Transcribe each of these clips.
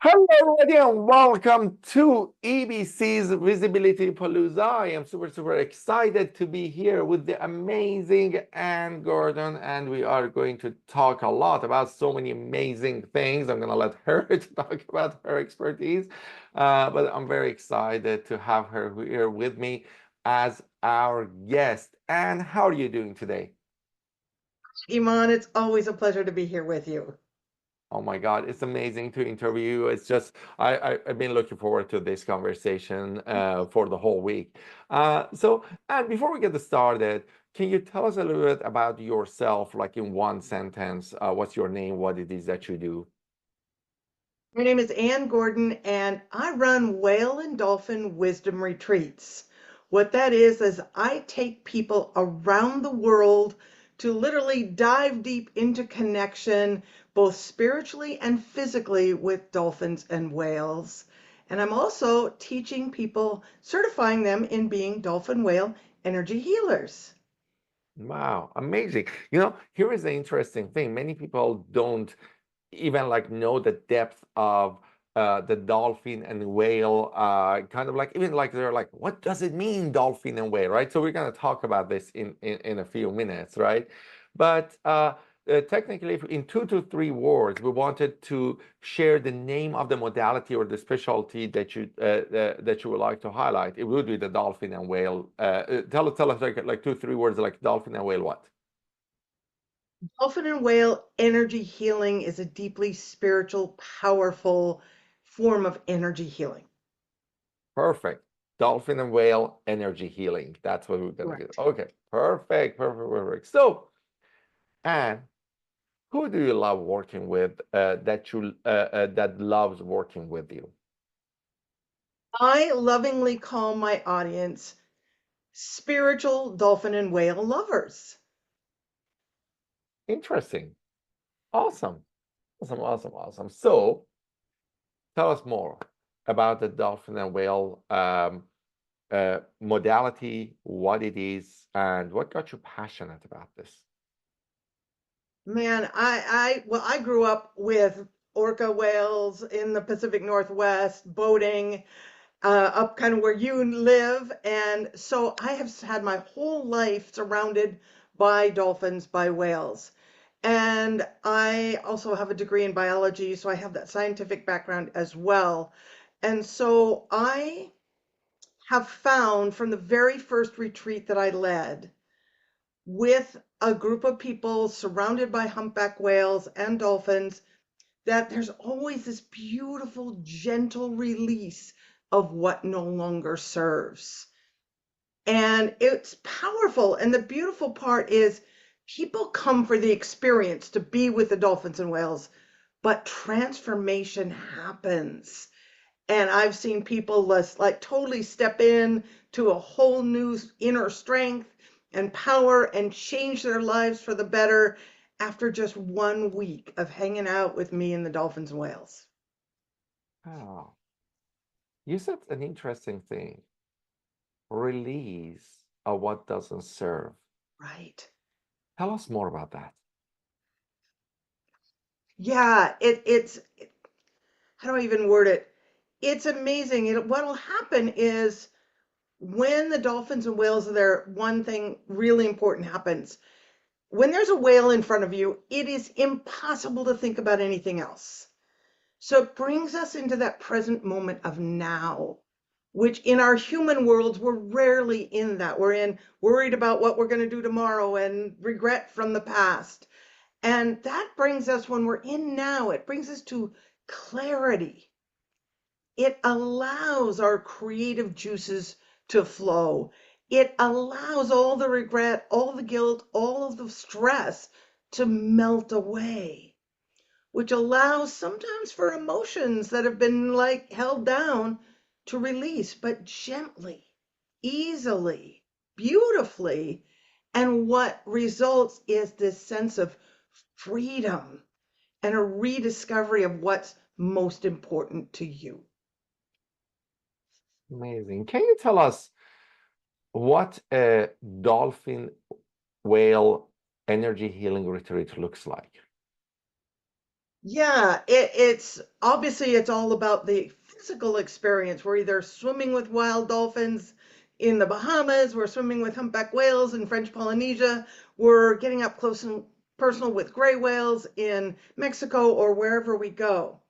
Hello, everybody, and welcome to EBC's Visibility Palooza. I am super excited to be here with the amazing Anne Gordon, and we are going to talk a lot about so many amazing things. I'm going to let her to talk about her expertise, but I'm very excited to have her here with me as our guest. Anne, how are you doing today? Iman, it's always a pleasure to be here with you. Oh my God, it's amazing to interview you. It's just, I've been looking forward to this conversation for the whole week. And before we get started, can you tell us a little bit about yourself, like in one sentence? What's your name? What it is that you do? My name is Anne Gordon, and I run Whale and Dolphin Wisdom Retreats. What that is I take people around the world to literally dive deep into connection, both spiritually and physically, with dolphins and whales. And I'm also teaching people, certifying them in being dolphin whale energy healers. Wow, amazing. Here is the interesting thing. Many people don't even like know the depth of the dolphin and whale kind of like even like they're like, what does it mean, dolphin and whale, right? So we're going to talk about this in a few minutes, right? But technically, in 2 to 3 words, we wanted to share the name of the modality or the specialty that you would like to highlight. It would be the dolphin and whale. Tell us like 2 3 words like dolphin and whale. What? Dolphin and whale energy healing is a deeply spiritual, powerful form of energy healing. Perfect. Dolphin and whale energy healing. That's what we're gonna get. Correct. Okay. Perfect. So, and who do you love working with that loves working with you? I lovingly call my audience spiritual dolphin and whale lovers. Interesting. Awesome. So, tell us more about the dolphin and whale modality, what it is, and what got you passionate about this. Man, I grew up with orca whales in the Pacific Northwest, boating up kind of where you live. And so I have had my whole life surrounded by dolphins, by whales. And I also have a degree in biology, so I have that scientific background as well. And so I have found from the very first retreat that I led with a group of people surrounded by humpback whales and dolphins that there's always this beautiful, gentle release of what no longer serves. And it's powerful. And the beautiful part is people come for the experience to be with the dolphins and whales, but transformation happens. And I've seen people like totally step in to a whole new inner strength and power and change their lives for the better after just 1 week of hanging out with me and the dolphins and whales. Oh, you said an interesting thing. Release of what doesn't serve. Right. Tell us more about that. Yeah, how do I even word it? It's amazing. What'll happen is when the dolphins and whales are there, one thing really important happens. When there's a whale in front of you, it is impossible to think about anything else. So it brings us into that present moment of now, which in our human worlds, we're rarely in that. We're in worried about what we're going to do tomorrow and regret from the past. And that brings us, when we're in now, it brings us to clarity. It allows our creative juices to flow. It allows all the regret, all the guilt, all of the stress to melt away, which allows sometimes for emotions that have been like held down to release, but gently, easily, beautifully. And what results is this sense of freedom and a rediscovery of what's most important to you. Amazing. Can you tell us what a dolphin whale energy healing retreat looks like? Yeah, it's obviously it's all about the physical experience. We're either swimming with wild dolphins in the Bahamas, we're swimming with humpback whales in French Polynesia, we're getting up close and personal with gray whales in Mexico or wherever we go.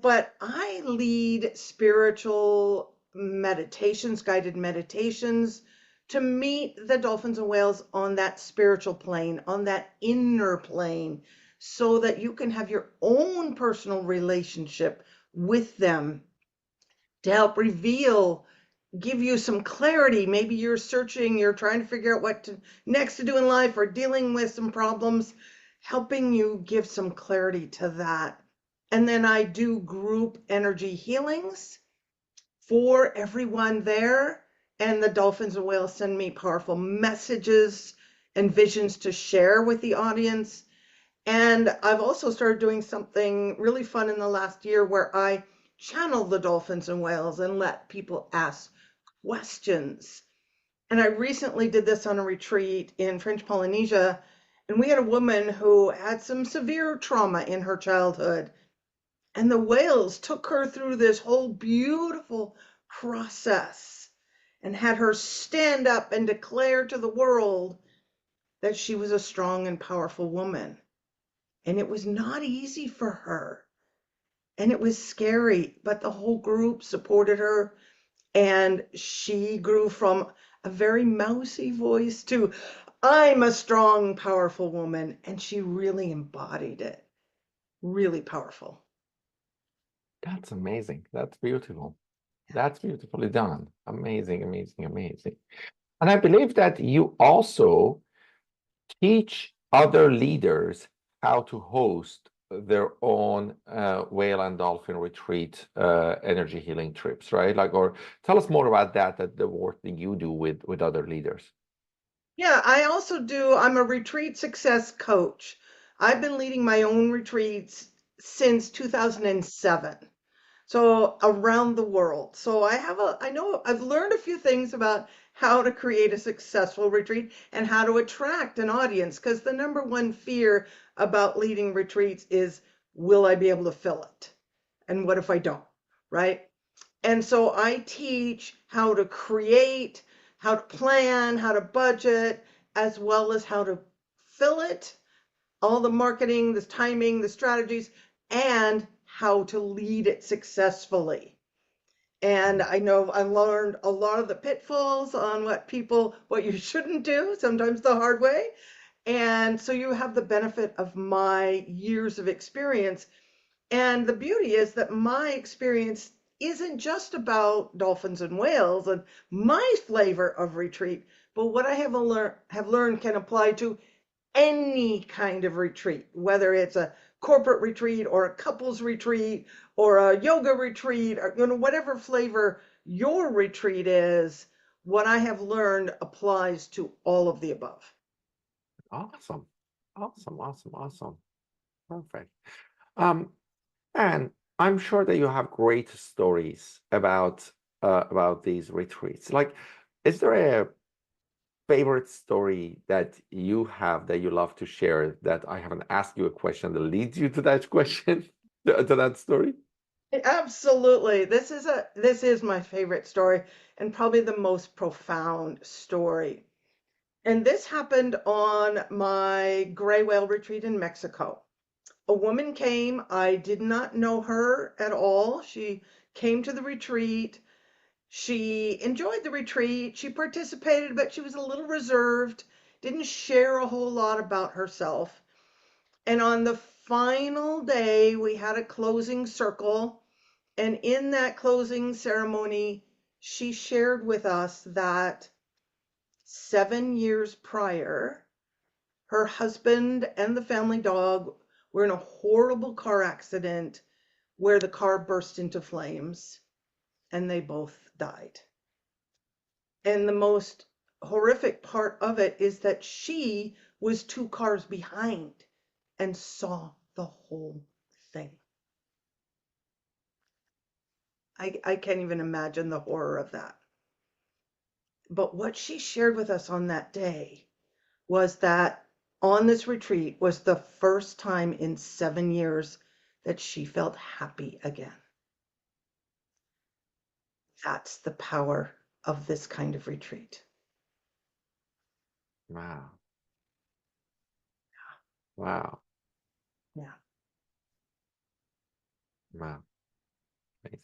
But I lead spiritual meditations, guided meditations to meet the dolphins and whales on that spiritual plane, on that inner plane, so that you can have your own personal relationship with them to help reveal, give you some clarity. Maybe you're searching, you're trying to figure out what to next to do in life or dealing with some problems, helping you give some clarity to that. And then I do group energy healings for everyone there. And the dolphins and whales send me powerful messages and visions to share with the audience. And I've also started doing something really fun in the last year where I channel the dolphins and whales and let people ask questions. And I recently did this on a retreat in French Polynesia, and we had a woman who had some severe trauma in her childhood. And the whales took her through this whole beautiful process and had her stand up and declare to the world that she was a strong and powerful woman. And it was not easy for her. And it was scary, but the whole group supported her. And she grew from a very mousy voice to, I'm a strong, powerful woman. And she really embodied it. Really powerful. That's amazing. That's beautiful. That's beautifully done. Amazing, amazing, amazing. And I believe that you also teach other leaders how to host their own whale and dolphin retreat energy healing trips, right? Like, or tell us more about that the work that you do with other leaders. Yeah, I also do, I'm a retreat success coach. I've been leading my own retreats since 2007. So around the world. So I know I've learned a few things about how to create a successful retreat and how to attract an audience. Because the number one fear about leading retreats is, will I be able to fill it? And what if I don't? Right? And so I teach how to create, how to plan, how to budget, as well as how to fill it, all the marketing, the timing, the strategies, and how to lead it successfully. And I know I learned a lot of the pitfalls on what you shouldn't do, sometimes the hard way. And so you have the benefit of my years of experience. And the beauty is that my experience isn't just about dolphins and whales and my flavor of retreat, but what I have learned can apply to any kind of retreat, whether it's a corporate retreat or a couples retreat or a yoga retreat or whatever flavor your retreat is, what I have learned applies to all of the above. Awesome. Awesome, awesome, awesome. Perfect. Um, and I'm sure that you have great stories about these retreats. Like, is there a favorite story that you have that you love to share that I haven't asked you a question that leads you to that question, to that story? Absolutely. This is my favorite story and probably the most profound story. And this happened on my gray whale retreat in Mexico. A woman came. I did not know her at all. She came to the retreat. She enjoyed the retreat. She participated, but she was a little reserved, didn't share a whole lot about herself. And on the final day, we had a closing circle. And in that closing ceremony, she shared with us that 7 years prior, her husband and the family dog were in a horrible car accident where the car burst into flames and they both died. And the most horrific part of it is that she was 2 cars behind and saw the whole thing. I can't even imagine the horror of that. But what she shared with us on that day was that on this retreat was the first time in 7 years that she felt happy again. That's the power of this kind of retreat. Wow. Wow. Yeah. Wow. Amazing.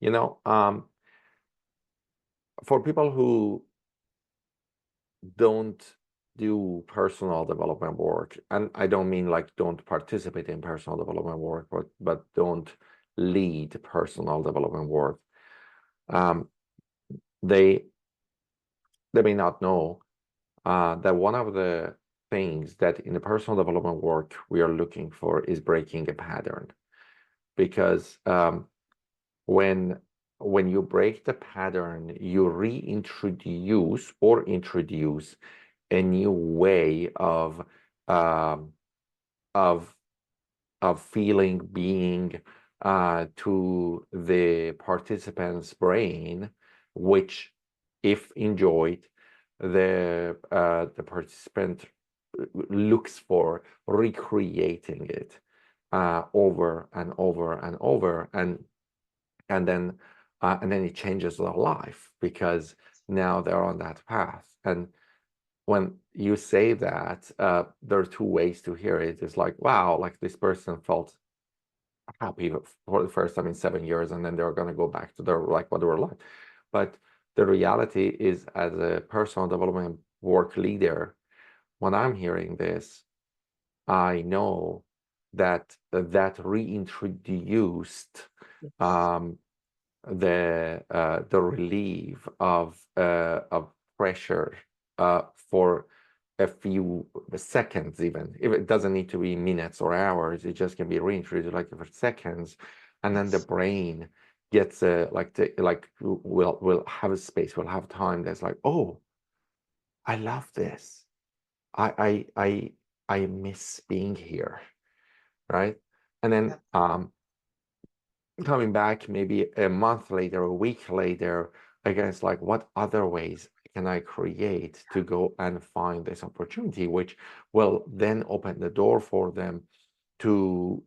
You know, for people who don't do personal development work, and I don't mean like don't participate in personal development work, but don't lead personal development work, um, they may not know that one of the things that in the personal development work we are looking for is breaking a pattern, because when you break the pattern, you reintroduce or introduce a new way um, of feeling, being to the participant's brain, which, if enjoyed, the participant looks for recreating it over and over and over, and then it changes their life because now they're on that path. And when you say that, there are two ways to hear it. It's like, wow, like this person felt happy for the first time in 7 years, and then they're going to go back to their like what they were like. But the reality is, as a personal development work leader, when I'm hearing this, I know that reintroduced Yes. The relief of pressure for a few seconds, even if it doesn't need to be minutes or hours, it just can be reintroduced like for seconds, and then the Yes. brain gets will have a space, will have time. That's like, oh, I love this. I miss being here, right? And then Yeah. coming back maybe a month later, a week later, again, it's like, what other ways can I create to go and find this opportunity, which will then open the door for them to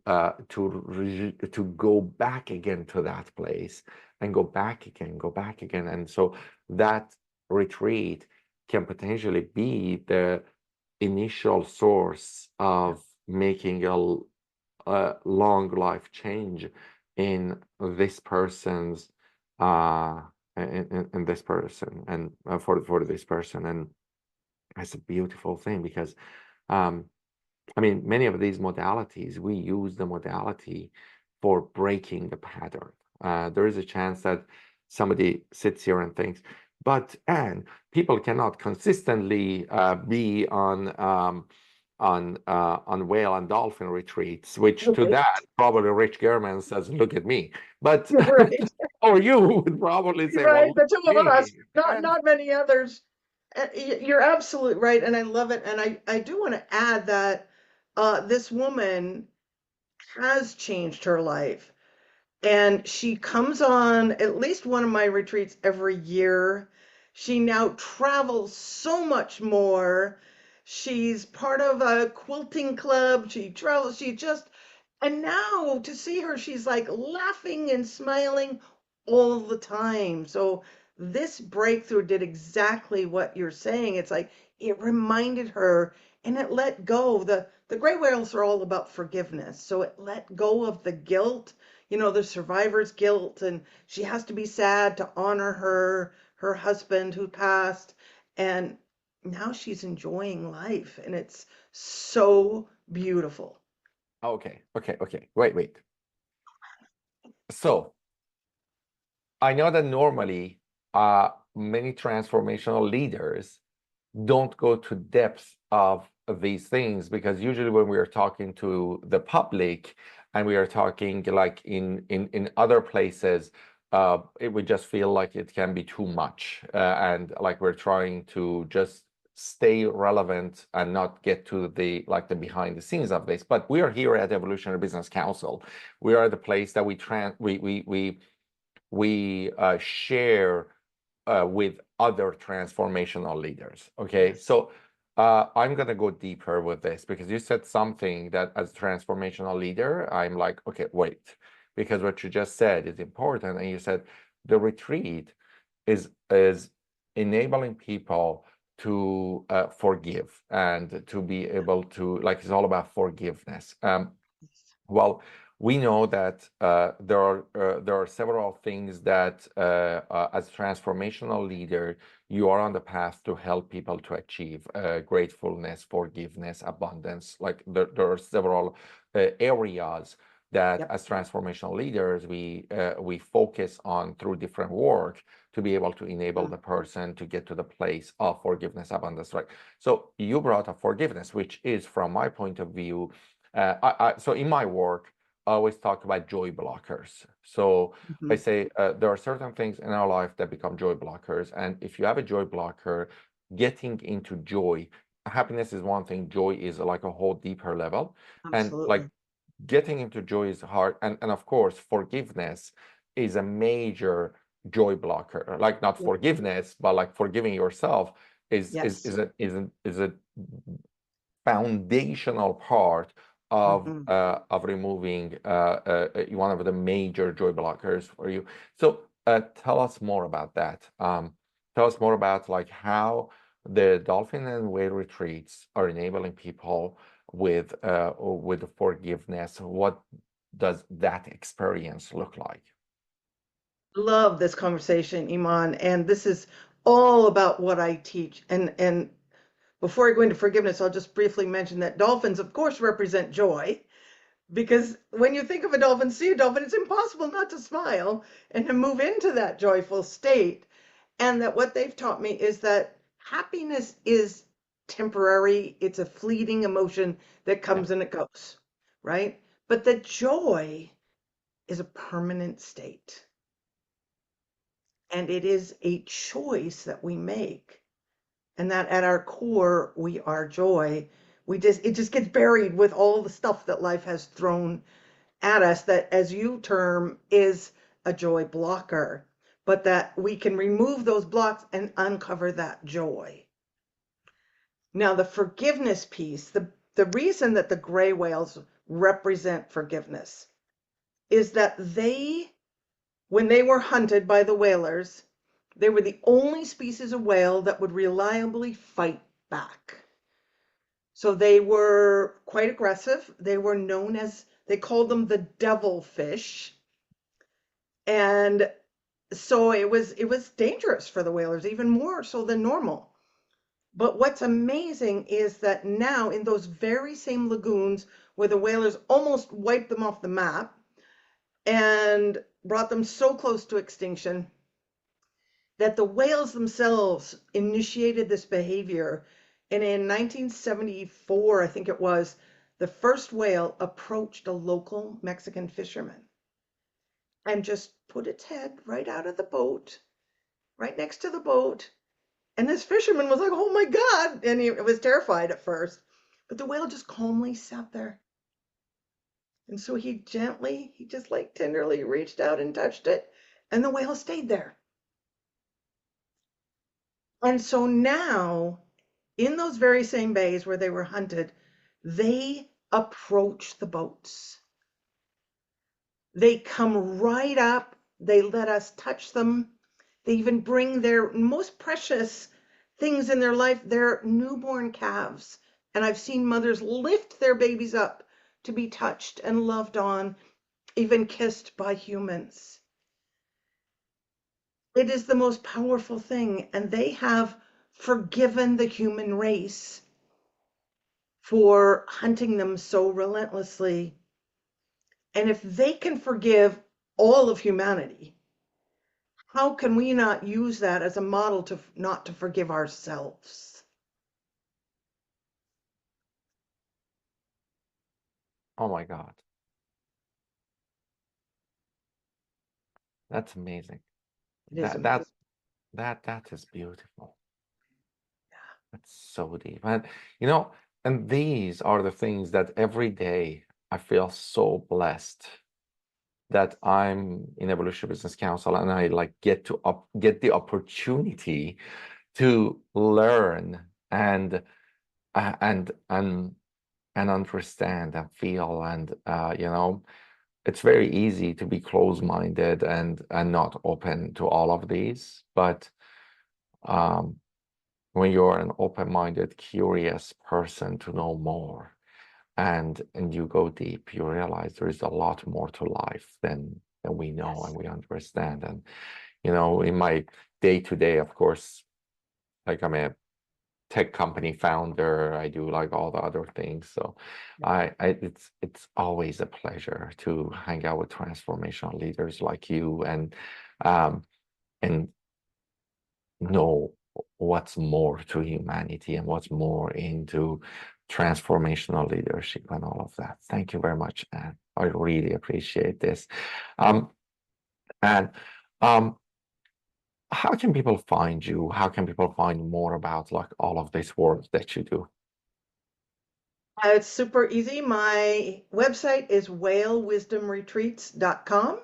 go back again to that place and go back again. And so that retreat can potentially be the initial source of making a long life change in this person's in this person, and for this person. And that's a beautiful thing, because I mean, many of these modalities, we use the modality for breaking the pattern. There is a chance that somebody sits here and thinks, but and people cannot consistently be on whale and dolphin retreats, which to Right. that probably Rich German says, look at me. But Right. or you would probably say, well, Right. look The two at of us, me. not And not many others. You're absolutely right, and I love it. And I do want to add that this woman has changed her life. And she comes on at least one of my retreats every year. She now travels so much more. She's part of a quilting club. She travels, she just, and now to see her, she's like laughing and smiling all the time. So this breakthrough did exactly what you're saying. It's like it reminded her and it let go. The gray whales are all about forgiveness. So it let go of the guilt, the survivor's guilt, and she has to be sad to honor her husband who passed. And now she's enjoying life, and it's so beautiful. okay, wait. So I know that normally many transformational leaders don't go to depth of these things, because usually when we are talking to the public and we are talking like in other places, it would just feel like it can be too much, and like we're trying to just stay relevant and not get to the behind the scenes of this. But we are here at Evolutionary Business Council. We are the place that we share with other transformational leaders. Okay, Yes. so I'm going to go deeper with this because you said something that as a transformational leader, I'm like, okay, wait, because what you just said is important. And you said the retreat is enabling people to forgive and to be able to, like, it's all about forgiveness. Well, we know that there are several things that as transformational leader, you are on the path to help people to achieve gratefulness, forgiveness, abundance. Like there are several areas that Yep. as transformational leaders we focus on through different work to be able to enable the person to get to the place of forgiveness, abundance, right? So you brought up forgiveness, which is, from my point of view, so in my work, I always talk about joy blockers. So I Mhm. say there are certain things in our life that become joy blockers. And if you have a joy blocker, getting into joy, happiness is one thing, joy is like a whole deeper level. And like Absolutely. getting into joy is hard. And of course, forgiveness is a major joy blocker. Like not Yep. forgiveness, but like forgiving yourself Yes. is a foundational part Mhm. of removing one of the major joy blockers for you. So tell us more about that. Tell us more about like how the dolphin and whale retreats are enabling people with forgiveness. What does that experience look like? Love this conversation, Iman, and this is all about what I teach. And before I go into forgiveness, I'll just briefly mention that dolphins, of course, represent joy. Because when you think of a dolphin, see a dolphin, it's impossible not to smile and to move into that joyful state. And that what they've taught me is that happiness is temporary, it's a fleeting emotion that Yeah. comes and it goes, right? But the joy is a permanent state. And it is a choice that we make. And that at our core, we are joy. It just gets buried with all the stuff that life has thrown at us that, as you term, is a joy blocker, but that we can remove those blocks and uncover that joy. Now, the forgiveness piece, the reason that the gray whales represent forgiveness is that when they were hunted by the whalers, they were the only species of whale that would reliably fight back. So they were quite aggressive. They were known as, they called them the devilfish. And so it was dangerous for the whalers, even more so than normal. But what's amazing is that now in those very same lagoons where the whalers almost wiped them off the map and brought them so close to extinction, that the whales themselves initiated this behavior. And in 1974, I think it was, the first whale approached a local Mexican fisherman and just put its head right out of the boat, right next to the boat. And this fisherman was like, oh my God. And he was terrified at first. But the whale just calmly sat there. And so he just like tenderly reached out and touched it. And the whale stayed there. And so now, in those very same bays where they were hunted, they approach the boats. They come right up, they let us touch them. They even bring their most precious things in their life, their newborn calves. And I've seen mothers lift their babies up to be touched and loved on, even kissed by humans. It is the most powerful thing. And they have forgiven the human race for hunting them so relentlessly. And if they can forgive all of humanity, how can we not use that as a model to not to forgive ourselves? Oh my God, that's amazing. It is That amazing. that that is beautiful. That's so deep. And you know, and these are the things that every day I feel so blessed that I'm in Evolution Business Council and I like get the opportunity to learn and and understand and feel, and it's very easy to be close-minded and not open to all of these, but when you're an open-minded, curious person to know more, and you go deep, you realize there is a lot more to life than we know Yes. and we understand. And in my day-to-day, of course, like I'm a tech company founder, I do like all the other things. So it's always a pleasure to hang out with transformational leaders like you, um and know what's more to humanity and what's more into transformational leadership and all of that. Thank you very much, and I really appreciate this. Um, and um, how can people find you? How can people find more about like all of this work that you do? It's super easy. My website is whalewisdomretreats.com,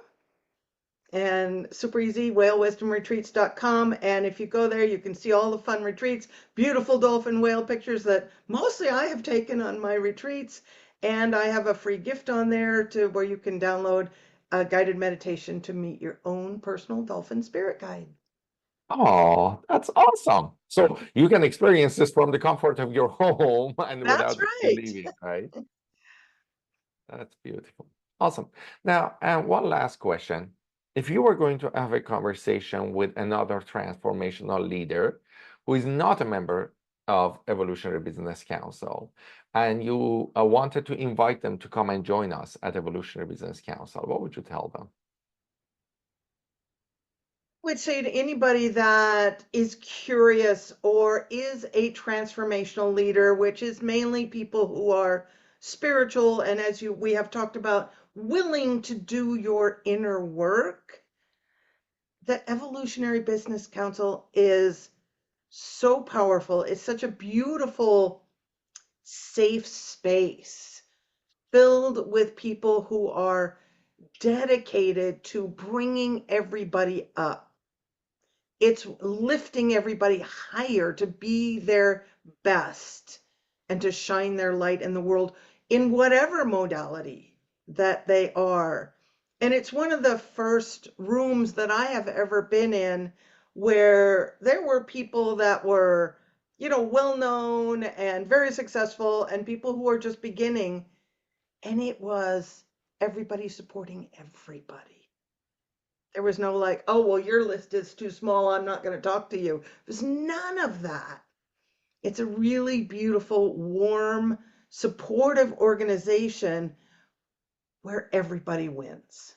and super easy, whalewisdomretreats.com. And if you go there, you can see all the fun retreats, beautiful dolphin whale pictures that mostly I have taken on my retreats. And I have a free gift on there to where you can download a guided meditation to meet your own personal dolphin spirit guide. Oh, that's awesome. So you can experience this from the comfort of your home and That's without really right. leaving, right? That's beautiful. Awesome. Now, and one last question. If you were going to have a conversation with another transformational leader who is not a member of Evolutionary Business Council, and you wanted to invite them to come and join us at Evolutionary Business Council, what would you tell them? Would say to anybody that is curious or is a transformational leader, which is mainly people who are spiritual and, as we have talked about, willing to do your inner work, the Evolutionary Business Council is so powerful. It's such a beautiful, safe space filled with people who are dedicated to bringing everybody up. It's lifting everybody higher to be their best and to shine their light in the world in whatever modality that they are. And it's one of the first rooms that I have ever been in where there were people that were, well known and very successful, and people who are just beginning. And it was everybody supporting everybody. There was no like, oh, well, your list is too small, I'm not going to talk to you. There's none of that. It's a really beautiful, warm, supportive organization where everybody wins.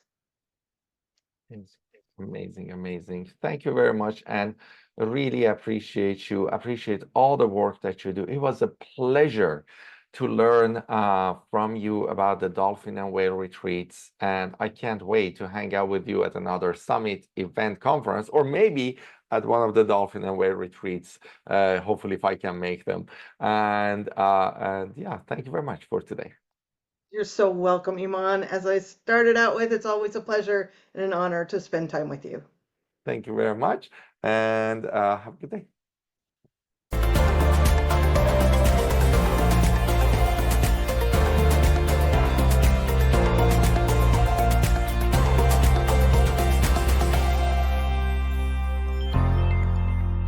It's amazing, amazing. Thank you very much, and I really appreciate you. Appreciate all the work that you do. It was a pleasure to learn from you about the dolphin and whale retreats, and I can't wait to hang out with you at another summit, event, conference, or maybe at one of the dolphin and whale retreats. Hopefully, if I can make them. And yeah, thank you very much for today. You're so welcome, Iman. As I started out with, it's always a pleasure and an honor to spend time with you. Thank you very much, and have a good day.